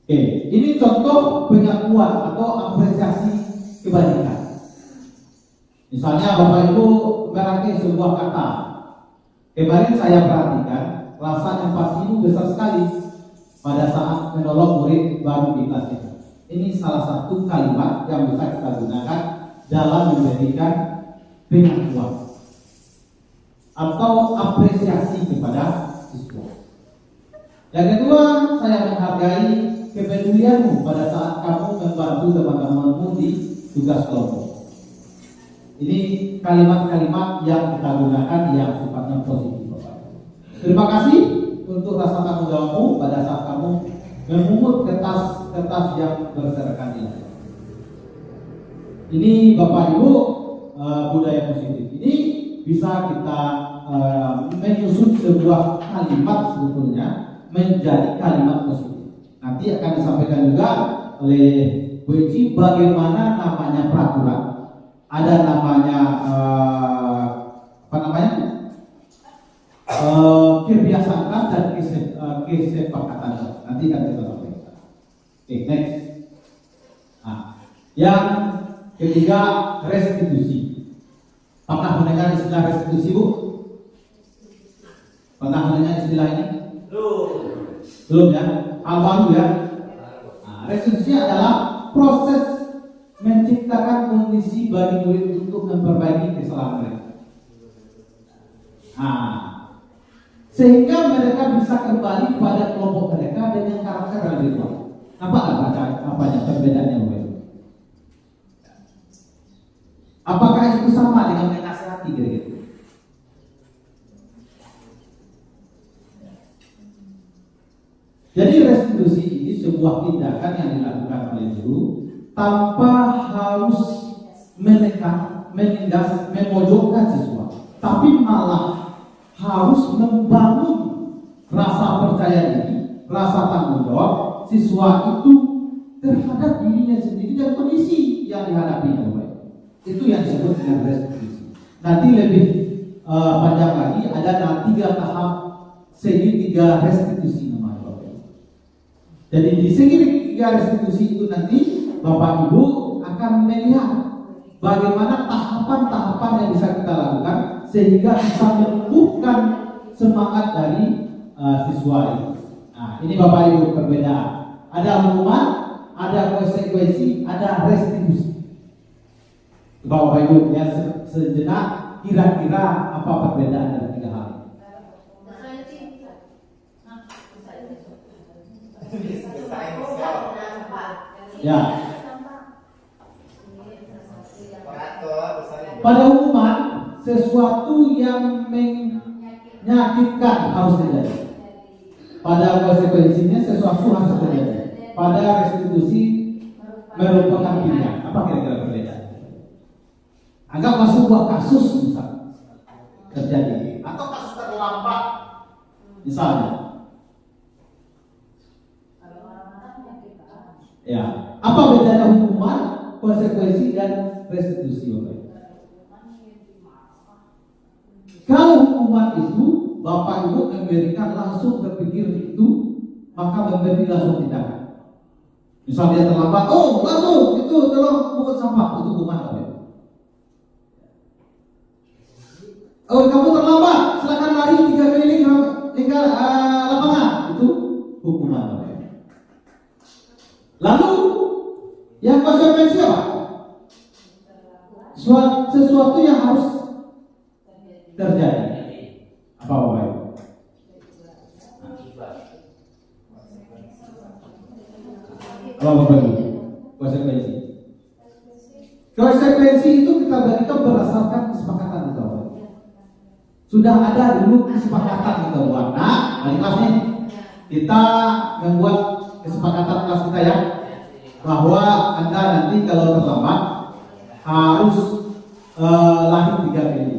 S3: Oke, ini contoh pengakuan atau apresiasi kebaikan. Misalnya Bapak Ibu merangkai sebuah kata. Kemarin saya perhatikan rasa empati Ibu besar sekali pada saat menolong murid baru di kelas kita. Ini salah satu kalimat yang bisa kita gunakan dalam memberikan pengakuan atau apresiasi kepada siswa. Yang kedua, saya menghargai kepedulianmu pada saat kamu membantu teman-temanmu di tugas kelompok. Ini kalimat-kalimat yang kita gunakan yang sifatnya positif, Bapak. Terima kasih untuk rasa tanggung jawabmu pada saat kamu memungut kertas yang berserakan nilai. Ini Bapak Ibu budaya positif ini bisa kita menyusun sebuah kalimat sebetulnya menjadi kalimat positif. Nanti akan disampaikan juga oleh Bu Eci bagaimana namanya peraturan. Ada namanya kebiasaan dan kesepakatan. Nanti akan kita sampaikan. Oke, next. Nah, yang ketiga, restitusi. Pernah mendengar istilah restitusi, Bu? Pernah mendengar istilah ini? Belum ya? Hal baru ya? Nah, restitusi adalah proses menciptakan kondisi bagi murid untuk memperbaiki kesalahan mereka. Nah, sehingga mereka bisa kembali pada kelompok mereka dengan karakter dan ritual. Apanya perbedaannya, Bu? Apakah itu sama dengan menasihati gitu? Jadi restitusi ini sebuah tindakan yang dilakukan oleh guru tanpa harus menekan, menindas, memojokkan siswa, tapi malah harus membangun rasa percaya diri, rasa tanggung jawab siswa itu terhadap dirinya sendiri dan kondisi yang dihadapinya. Itu yang disebut dengan restitusi. Nanti lebih panjang lagi ada 3 tahap segitiga restitusi namanya, Bapak. Jadi di segitiga restitusi itu nanti Bapak Ibu akan melihat bagaimana tahapan-tahapan yang bisa kita lakukan sehingga bisa menumbuhkan semangat dari siswa itu. Nah, ini Bapak Ibu perbedaan. Ada hukuman, ada konsekuensi, ada restitusi. Bapak Ibu ya sejenak kira-kira apa perbedaan dari 3 hal? Ya. Pada hukuman sesuatu yang menyakitkan harus terjadi. Pada konsekuensinya sesuatu harus terjadi. Pada restitusi merupakan pilihan. Apa kira-kira perbedaan? Anggaplah sebuah kasus misalnya terjadi atau kasus terlambat misalnya. Ya, apa bedanya hukuman, konsekuensi dan restitusi? Kalau hukuman itu Bapak Ibu memberikan langsung berpikir itu, maka memberi langsung tindakan. Misal dia terlambat, oh langsung itu tolong pungut sampah, itu hukuman Bapak Ibu. Oh kamu terlambat, silakan lari 3 keliling hingga lapangan, itu hukuman Bapak Ibu. Lalu yang konsekuensi apa? Sesuatu yang harus terjadi. Apa Bapak Ibu? Apa Bapak Ibu? Konsekuensi. Konsekuensi itu kita berikan berdasarkan kesepakatan kita. Sudah ada dulu kesepakatan kita buat. Nah, balik kelas nih. Kita membuat kesepakatan kelas kita ya, bahwa Anda nanti kalau terlambat harus lahir 3 kali.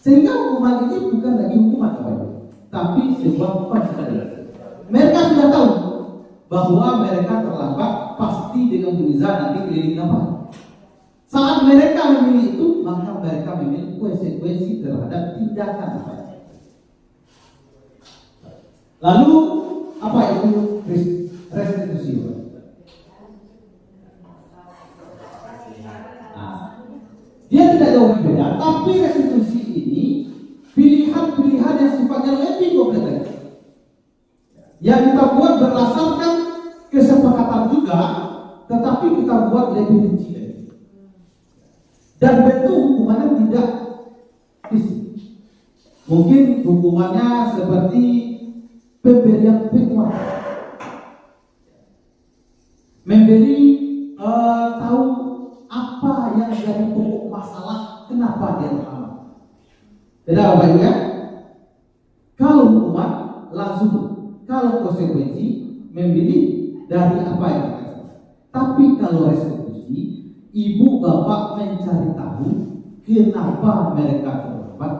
S3: Sehingga hukuman ini bukan lagi hukuman Bapak Ibu, tapi sebuah konsekuensi. Mereka sudah tahu bahwa mereka terlambat pasti dengan Muiza nanti keliling apa. Saat mereka memilih itu, maka mereka memilih konsekuensi terhadap tindakan apa. Lalu apa itu restitusi? Dia tidak jauh berbeda, tapi restitusi ini pilihan-pilihan yang sifatnya lebih kompleks. Yang kita buat berdasarkan kesepakatan juga, tetapi kita buat lebih rinci. Dan bentuk hukumannya tidak fisik. Mungkin hukumannya seperti pemberian penguat, memberi tahu apa yang jadi pokok masalah kenapa dia terlambat. Beda Bapak Ibu ya? Kalau hukuman langsung, kalau konsekuensi memilih dari apa yang kita. Tapi kalau restitusi, ibu bapak mencari tahu kenapa mereka terlambat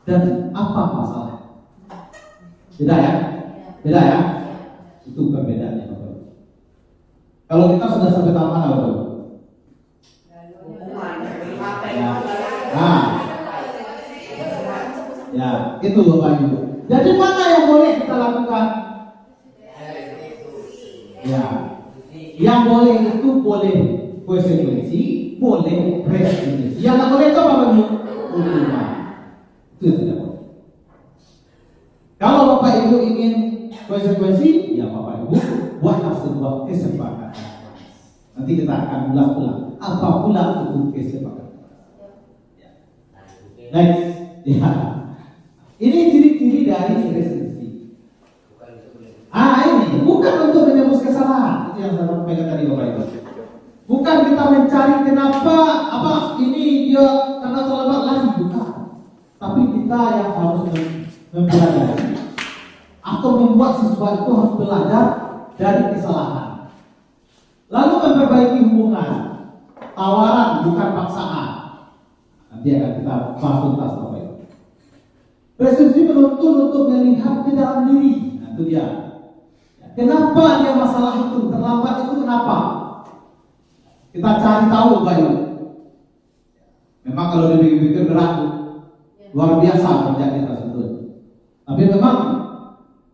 S3: dan apa masalah. Beda ya? Beda ya? Itu perbedaannya Bapak Ibu. Kalau kita sudah sampai tahap mana Bapak Ibu? Ya, itu Bapak Ibu. Jadi mana yang boleh kita lakukan? Ya, yang boleh itu boleh konsekuensi, boleh restitusi. Yang tak boleh itu apa Bapak Ibu? Hukuman. Itu tidak boleh. Kalau Bapak Ibu ingin konsekuensi, ya Bapak Ibu buatlah sebuah kesepakatan. Nanti kita akan ulang-ulang apa pula itu kesepakatan. Next, ya. Ini ciri-ciri dari restitusi. Ini bukan untuk menebus kesalahan. Itu yang saya sampaikan tadi Bapak Ibu. Bukan kita mencari kenapa ini dia karena terlambat lagi, bukan. Tapi kita yang harus mempelajari atau membuat siswa itu harus belajar dari kesalahan. Lalu memperbaiki hubungan, tawaran bukan paksaan. Nanti akan kita bahas tuntas Bapak Ibu. Restitusi menuntut untuk melihat ke dalam diri. Nah, itu dia. Kenapa dia masalah itu terlambat itu kenapa? Kita cari tahu Bapak Ibu. Memang kalau dipikir-pikir berat, luar biasa kerja kita sebetulnya. Tapi memang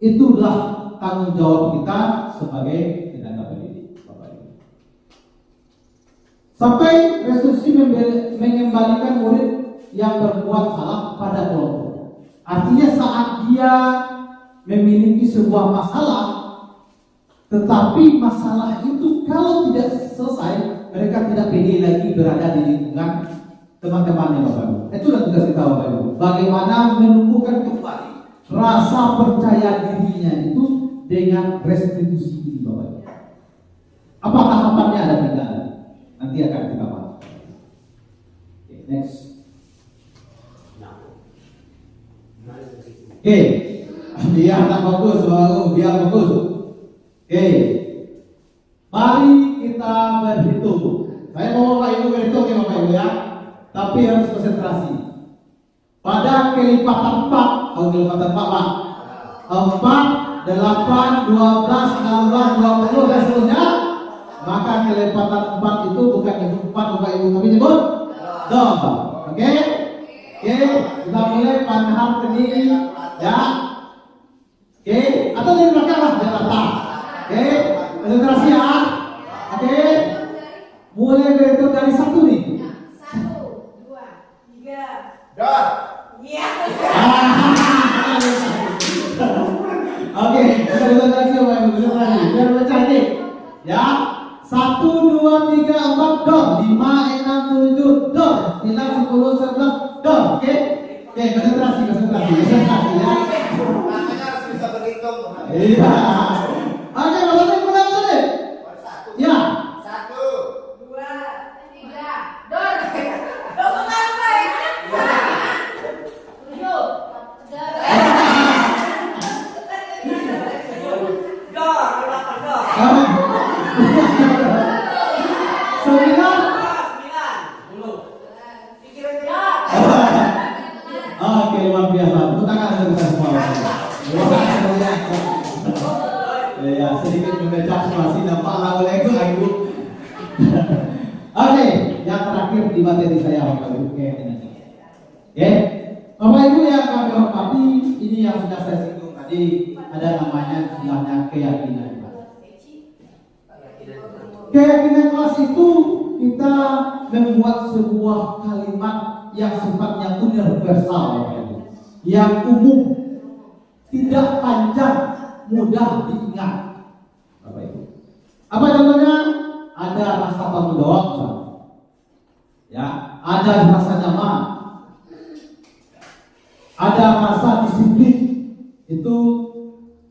S3: itulah tanggung jawab kita sebagai tenaga pendidik, Bapak Ibu. Sampai restitusi mengembalikan murid yang berbuat salah pada kelompok. Artinya saat dia memiliki sebuah masalah, tetapi masalah itu kalau tidak selesai, mereka tidak pede lagi berada di lingkungan teman-temannya Bapak Ibu. Itulah tugas kita Bapak Ibu. Bagaimana menumbuhkan kembali rasa percaya dirinya itu dengan restitusi ini Bapak Ibu. Apa tahapannya ada 3? Nanti akan kita bahas. Next. Oke, biar tak fokus, biar fokus. Oke, mari kita berhitung. Saya mau Bapak Ibu berhitung ya Bapak Ibu ya, tapi harus konsentrasi. Pada kelipatan 4, kalau kelipatan 4 Pak, 4, 8, 12, 16, 20 dan seterusnya. Maka kelipatan 4 itu bukan nyebut 4 Bapak Ibu, tapi nyebut dom. Oke? Oke, kita mulai panaham ini ya. Oke, atau dari belakang lah, dari atas. Oke, konsentrasi ya. Oke, mulai berhitung dari 1 nih.
S2: 1, 2, 3.
S5: Dor.
S2: Iya.
S3: Oke, konsentrasi Bapak Ibu, konsentrasi. Biar lebih cantik. Ya. 1, 2, 3, 4, dor. 5, 6, 7, dor. 9, 10, 11, dor. Oke? Oke, konsentrasi ya.
S5: Makanya harus bisa berhitung.
S3: Iya. Oke, maksudnya mulai maksudnya. Ya.
S5: 1,
S2: 2, 3. Dor. Dor apa ya? 7. Dor, berapa dor?
S3: 9. Oke, luar biasa. Tepuk tangan untuk kita semua. Luar biasa. Ya, sedikit memecah suasana nampak lagu Lego Ibu. Oke, yang terakhir di materi saya Bapak Ibu. Oke, Bapak Ibu yang kami hormati, ini yang sudah saya singgung tadi, ada namanya istilahnya keyakinan. Keyakinan kelas itu kita membuat sebuah kalimat yang sifatnya universal, Bapak Ibu, yang umum, tidak panjang, mudah diingat, Bapak Ibu. Apa contohnya? Ada rasa tanggung jawab, ya, ada rasa nyaman, ada rasa disiplin. Itu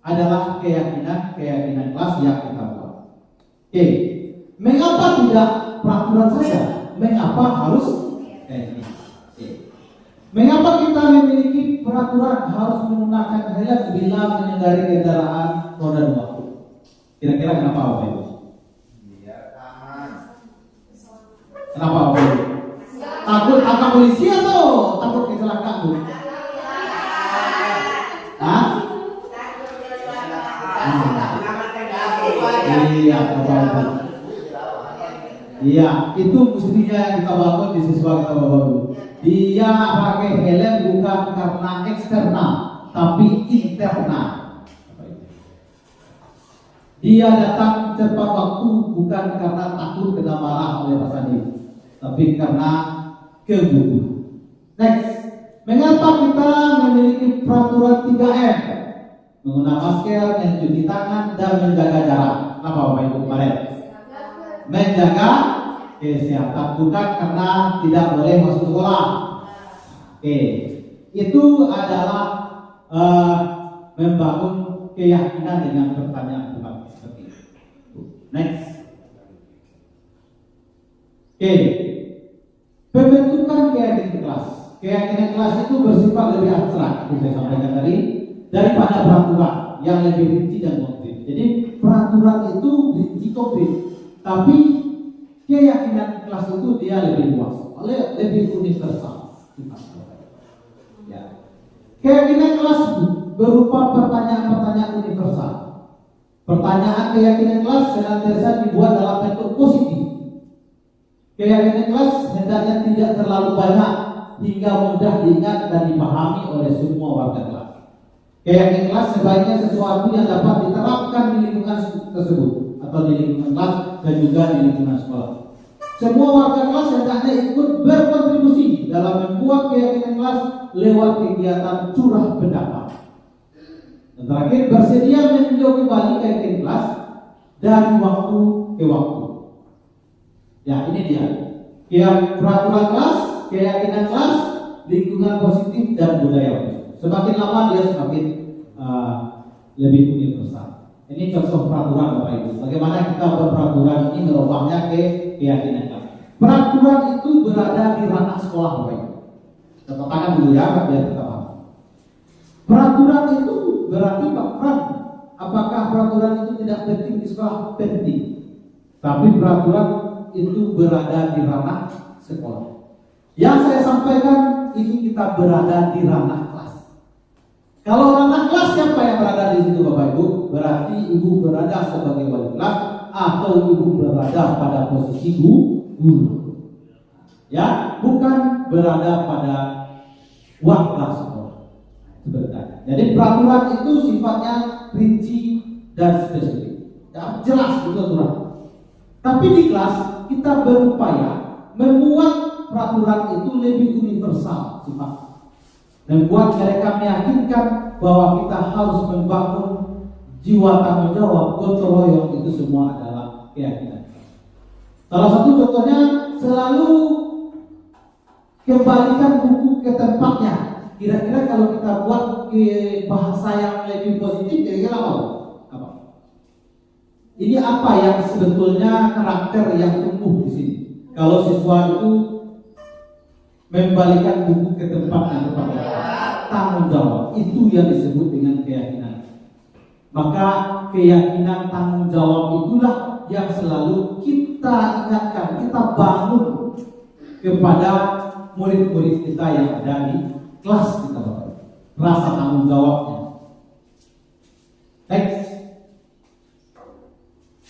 S3: adalah keyakinan kelas yang kita buat. Oke, mengapa tidak peraturan saja? Mengapa harus ini? Mengapa kita memiliki peraturan harus menggunakan helm bila mengendarai kendaraan roda 2? Kira-kira kenapa Bapak Ibu?
S5: biar aman.
S3: Kenapa Bapak Ibu? Takut angka polisi atau takut kecelakaan Bu? Hah? Iya, Bapak Ibu. Iya, itu mestinya yang kita bangun di siswa kita Bapak Ibu. Dia pakai helm bukan karena eksternal, tapi internal. Dia datang tepat waktu bukan karena takut kena marah oleh Pak Sandi, tapi karena kebutuhan. Next, mengapa kita memiliki peraturan 3M? Menggunakan masker, mencuci tangan, dan menjaga jarak. Kenapa Bapak Ibu kemarin? Menjaga kesehatan, bukan karena tidak boleh masuk sekolah. Oke, itu adalah membangun keyakinan dengan pertanyaan seperti itu. Next. Oke, pembentukan keyakinan kelas. Keyakinan kelas itu bersifat lebih abstrak, seperti saya sampaikan tadi, daripada peraturan yang lebih rinci dan konkret. Jadi peraturan itu rinci konkret, tapi keyakinan kelas itu dia lebih luas, lebih universal. Ya. Keyakinan kelas berupa pertanyaan-pertanyaan universal. Pertanyaan keyakinan kelas senantiasa dibuat dalam bentuk positif. Keyakinan kelas hendaknya tidak terlalu banyak hingga mudah diingat dan dipahami oleh semua warga kelas. Keyakinan kelas sebaiknya sesuatu yang dapat diterapkan di lingkungan tersebut atau di lingkungan kelas dan juga di lingkungan sekolah. Semua warga kelas hendaknya ikut berkontribusi dalam membuat keyakinan kelas lewat kegiatan curah pendapat. Dan terakhir, bersedia meninjau kembali keyakinan kelas dari waktu ke waktu. Ya, ini dia. Peraturan kelas, keyakinan kelas, lingkungan positif dan budaya positif. Semakin lama dia semakin lebih universal. Ini contoh peraturan Bapak Ibu. Bagaimana kita berperaturan ini merubahnya ke keyakinan kelas. Peraturan itu berada di ranah sekolah Bapak Ibu. Contohnya dulu ya, biar kita paham. Peraturan itu berarti Pak Fran, apakah peraturan itu tidak penting di sekolah? Penting. Tapi peraturan itu berada di ranah sekolah. Yang saya sampaikan ini kita berada di ranah kelas. Kalau ranah kelas siapa yang berada di situ Bapak Ibu? Berarti Ibu berada sebagai wali kelas atau Ibu berada pada posisi guru. Ya, bukan berada pada waktu sekolah. Sebentar. Jadi peraturan itu sifatnya rinci dan spesifik. Ya, jelas itu aturan. Tapi di kelas kita berupaya membuat peraturan itu lebih universal sifatnya. Membuat mereka meyakinkan bahwa kita harus membangun jiwa tanggung jawab, gotong royong, itu semua adalah keyakinan. Salah satu contohnya selalu kembalikan buku ke tempatnya. Kira-kira kalau kita buat ke bahasa yang lebih positif, kira-kira apa? Ini apa yang sebetulnya karakter yang tumbuh di sini? Kalau siswa itu membalikan buku ke tempatnya, tanggung jawab, itu yang disebut dengan keyakinan. Maka keyakinan tanggung jawab itulah yang selalu kita ingatkan, kita bangun kepada murid-murid kita yang ada di kelas kita, rasa tanggung jawabnya. Next.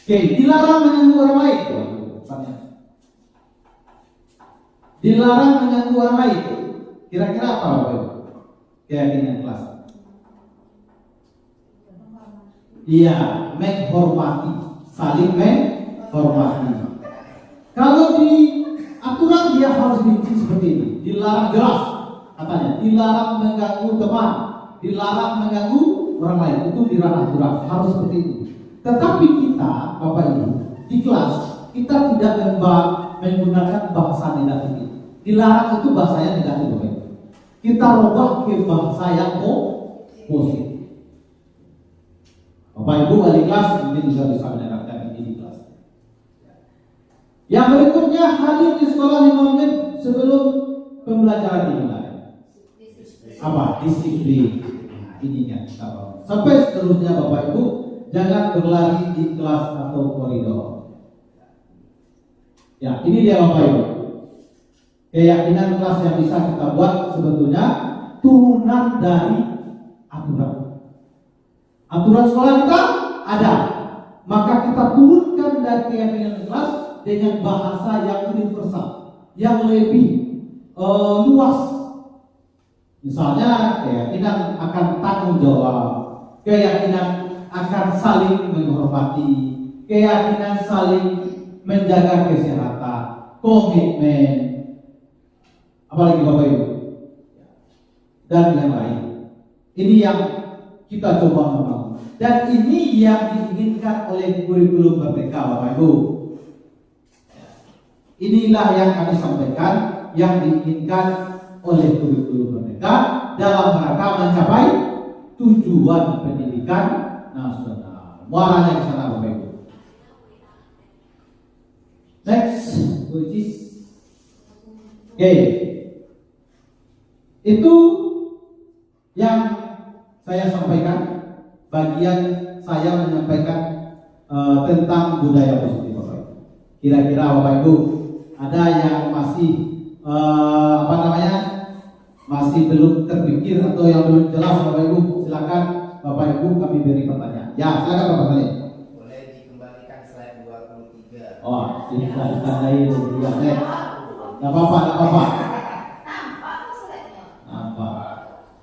S3: Oke, dilarang mengganggu orang lain. Dilarang mengganggu orang lain. Kira-kira apa Bapak? Keyakinan kelas. Iya, menghormati, saling menghormati. Kalau di aturan dia harus rinci seperti ini. Dilarang jelas, katanya. Dilarang mengganggu teman, dilarang mengganggu orang lain. Itu di ranah aturan, harus seperti itu. Tetapi kita, Bapak Ibu, di kelas kita tidak menggunakan bahasa negatif. Dilarang itu bahasanya negatif, Bapak Ibu. Kita rubah ke bahasa yang positif. Bapak Ibu wali kelas mungkin juga bisa menerapkan ini di kelas. Yang berikutnya, hadir di sekolah 5 menit sebelum pembelajaran dimulai. Apa? Disiplin. Ininya. Sampai seterusnya Bapak Ibu, jangan berlari di kelas atau koridor. Ya, ini dia Bapak Ibu. Keyakinan kelas yang bisa kita buat sebetulnya turunan dari aturan. Aturan sekolah kita ada, maka kita turunkan dari keyakinan kelas dengan bahasa yang universal, yang lebih luas. Misalnya keyakinan akan tanggung jawab, keyakinan akan saling menghormati, keyakinan saling menjaga kesehatan, komitmen, apalagi Bapak Ibu, dan yang lain. Ini yang kita coba membangun, dan ini yang diinginkan oleh kurikulum Merdeka Bapak Ibu. Inilah yang kami sampaikan, yang diinginkan oleh kurikulum Merdeka dalam rangka mencapai tujuan pendidikan nasional. Muaranya ke sana Bapak Ibu. Next, which is itu yang saya sampaikan, bagian saya menyampaikan tentang budaya positif Bapak Ibu. Kira-kira Bapak Ibu ada yang masih masih belum terpikir atau yang belum jelas Bapak Ibu, silakan Bapak Ibu kami beri pertanyaan. Ya, silakan Bapak tanya.
S5: Boleh dikembalikan slide 23.
S3: Oh, kita ditandai ya, Enggak apa-apa, enggak apa-apa.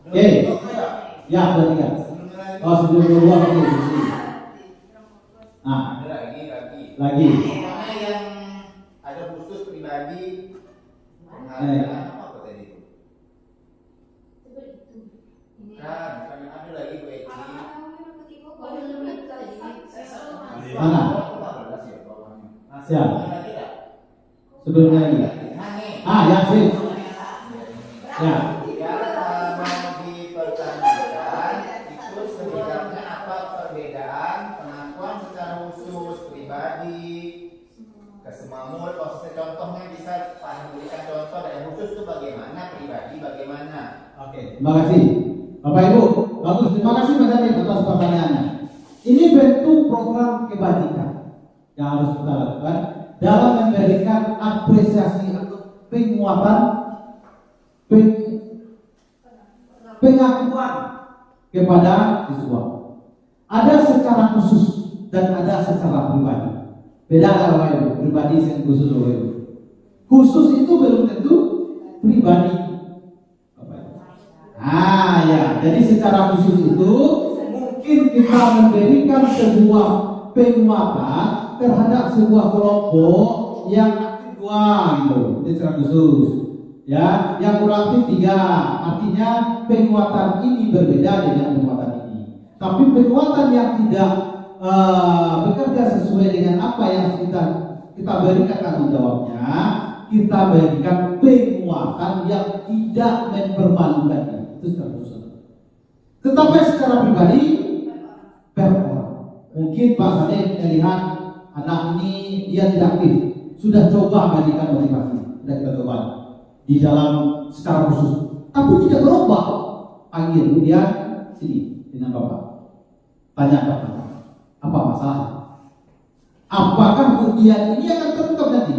S3: Oke. Ya, boleh ya. Oh, sebelum keluar lagi. Nah,
S5: Ada lagi.
S3: lagi.
S5: Mana yang ada khusus pribadi penghargaan apa tadi itu? Kan ada lagi Bu Eci.
S3: Mana? Siap.
S5: Lagi tak?
S3: Sebelumnya lagi. Ya, sih. Ya.
S5: Yang mau dipertanyakan itu setidaknya apa perbedaan pengakuan secara khusus pribadi kesemamut, proses contohnya bisa Pak berikan contoh dari khusus itu bagaimana, pribadi bagaimana.
S3: Oke, terima kasih. Bapak Ibu, bagus. Terima kasih Mas Adi atas pertanyaannya. Ini bentuk program kebajikan yang harus kita lakukan dalam memberikan apresiasi atau penguatan, pengakuan kepada siswa. Ada secara khusus dan ada secara pribadi. Beda kalau itu pribadi dan khusus itu. Khusus itu belum tentu pribadi. Ya, jadi secara khusus itu mungkin kita memberikan sebuah penguatan terhadap sebuah kelompok yang aktif 2 gitu, itu secara khusus. Ya, yang kurang aktif 3, artinya penguatan ini berbeda dengan penguatan ini. Tapi penguatan yang tidak bekerja sesuai dengan apa yang kita berikan tanggung jawabnya, kita berikan penguatan yang tidak mempermalukan. Itu secara khusus. Tetapi secara pribadi, mungkin Pak Sade melihat anak ini dia tidak aktif, sudah coba berikan motivasi, sudah kita coba di dalam secara khusus, tapi tidak berubah. Panggil kemudian sini dengan Bapak, tanya Bapak, apa masalah? Apakah kemudian ini akan terungkap nanti?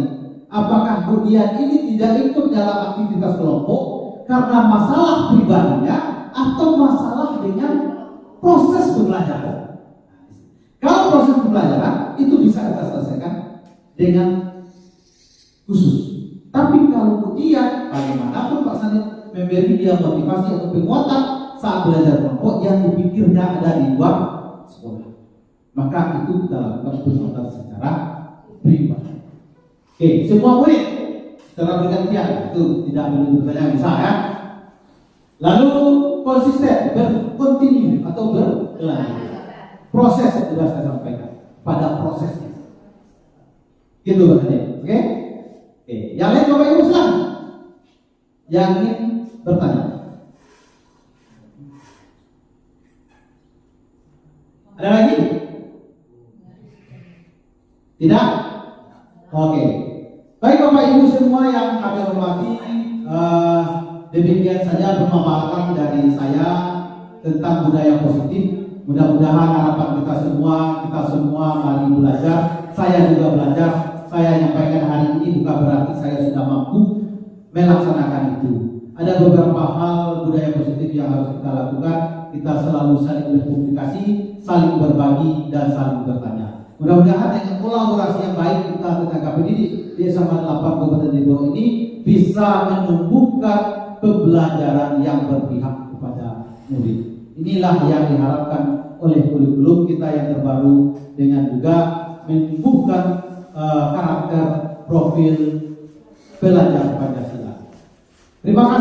S3: Apakah kemudian ini tidak ikut dalam aktivitas kelompok karena masalah pribadinya atau masalah dengan proses pembelajaran? Kalau proses pembelajaran itu bisa kita selesaikan dengan khusus. Tapi kalau kemudian bagaimanapun Pak Sandi memberi dia motivasi atau penguatan saat belajar kelompok yang dipikirnya ada di luar sekolah, maka itu kita lakukan penguatan secara pribadi. Oke, semua murid secara bergantian, itu tidak menunjukkan yang bisa ya. Lalu konsisten, berkontinu atau berlanjut. Proses yang sudah saya sampaikan pada prosesnya. Gitu maksudnya, oke? Oke, yang lain Bapak Ibu silakan. Yang ingin bertanya. Ada lagi? Tidak? Oke. Baik Bapak Ibu semua yang kami hormati, demikian saja pemaparan dari saya tentang budaya positif. Mudah-mudahan harapan kita semua mari belajar. Saya juga belajar. Saya nyampaikan hari ini bukan berarti saya sudah mampu melaksanakan itu. Ada beberapa hal budaya positif yang harus kita lakukan. Kita selalu saling berkomunikasi, saling berbagi, dan saling bertanya. Mudah-mudahan dengan kolaborasi yang baik kita tenaga pendidik di SMA 8 Kabupaten Depok ini bisa menumbuhkan pembelajaran yang berpihak kepada murid. Inilah yang diharapkan oleh kurikulum kita yang terbaru, dengan juga menumbuhkan karakter profil pelajar Pancasila. Terima kasih.